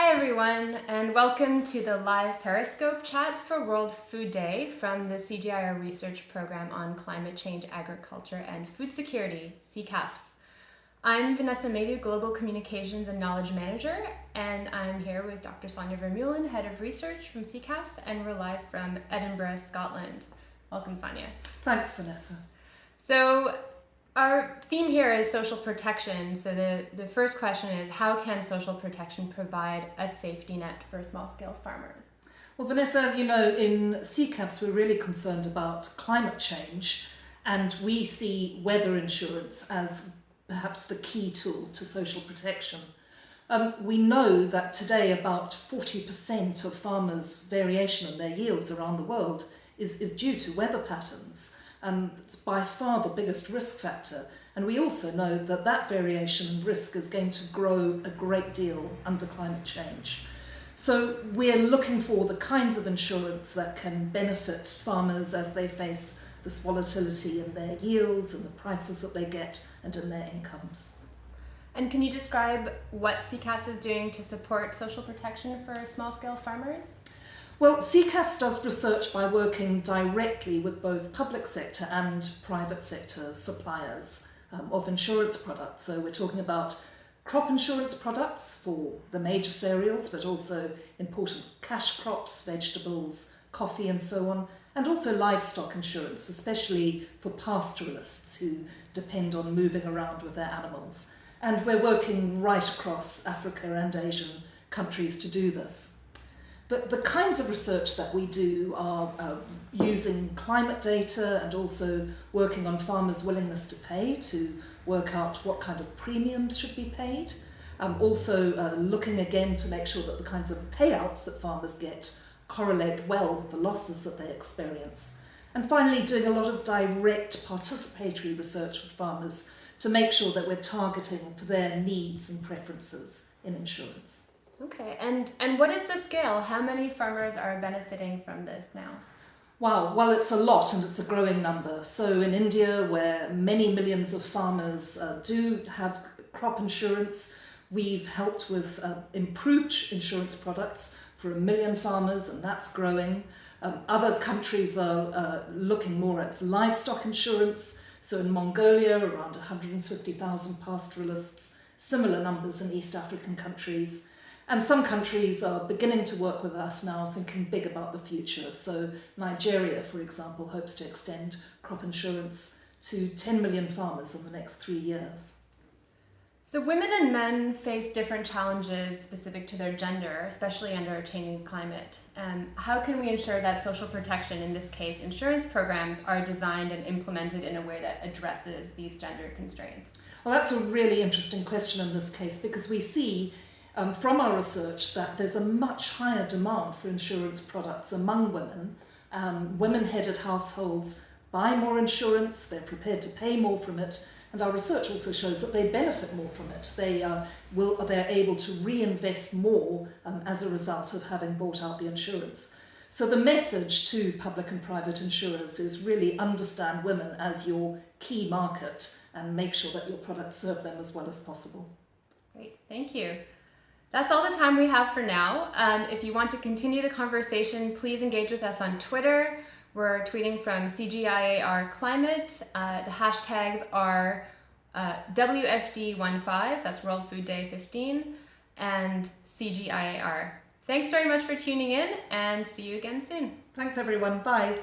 Hi everyone, and welcome to the live Periscope chat for World Food Day from the CGIAR Research Program on Climate Change, Agriculture and Food Security, CCAFS. I'm Vanessa Maydew, Global Communications and Knowledge Manager, and I'm here with Dr. Sonja Vermeulen, Head of Research from CCAFS, and we're live from Edinburgh, Scotland. Welcome, Sonja. Thanks, Vanessa. So, our theme here is social protection. So the first question is, how can social protection provide a safety net for small-scale farmers? Well, Vanessa, as you know, in CCAFS we're really concerned about climate change, and we see weather insurance as perhaps the key tool to social protection. We know that today about 40% of farmers' variation in their yields around the world is due to weather patterns. And it's by far the biggest risk factor. And we also know that that variation and risk is going to grow a great deal under climate change. So we're looking for the kinds of insurance that can benefit farmers as they face this volatility in their yields and the prices that they get and in their incomes. And can you describe what CCAFS is doing to support social protection for small-scale farmers? Well, CCAFS does research by working directly with both public sector and private sector suppliers of insurance products. So we're talking about crop insurance products for the major cereals, but also important cash crops, vegetables, coffee and so on, and also livestock insurance, especially for pastoralists who depend on moving around with their animals. And we're working right across Africa and Asian countries to do this. The kinds of research that we do are using climate data and also working on farmers' willingness to pay to work out what kind of premiums should be paid. Also looking again to make sure that the kinds of payouts that farmers get correlate well with the losses that they experience. And finally, doing a lot of direct participatory research with farmers to make sure that we're targeting for their needs and preferences in insurance. Okay, and what is the scale? How many farmers are benefiting from this now? Wow, well, it's a lot and it's a growing number. So in India, where many millions of farmers do have crop insurance, we've helped with improved insurance products for 1 million farmers, and that's growing. Other countries are looking more at livestock insurance. So in Mongolia, around 150,000 pastoralists, similar numbers in East African countries. And some countries are beginning to work with us now, thinking big about the future. So Nigeria, for example, hopes to extend crop insurance to 10 million farmers in the next 3 years. So women and men face different challenges specific to their gender, especially under a changing climate. How can we ensure that social protection, in this case insurance programs, are designed and implemented in a way that addresses these gender constraints? Well, that's a really interesting question in this case, because we see from our research that there's a much higher demand for insurance products among women. Women-headed households buy more insurance, they're prepared to pay more from it, and our research also shows that they benefit more from it. They're able to reinvest more as a result of having bought out the insurance. So the message to public and private insurers is really understand women as your key market and make sure that your products serve them as well as possible. Great, thank you. That's all the time we have for now. If you want to continue the conversation, please engage with us on Twitter. We're tweeting from CGIAR Climate. The hashtags are WFD15, that's World Food Day 15, and CGIAR. Thanks very much for tuning in, and see you again soon. Thanks everyone, bye.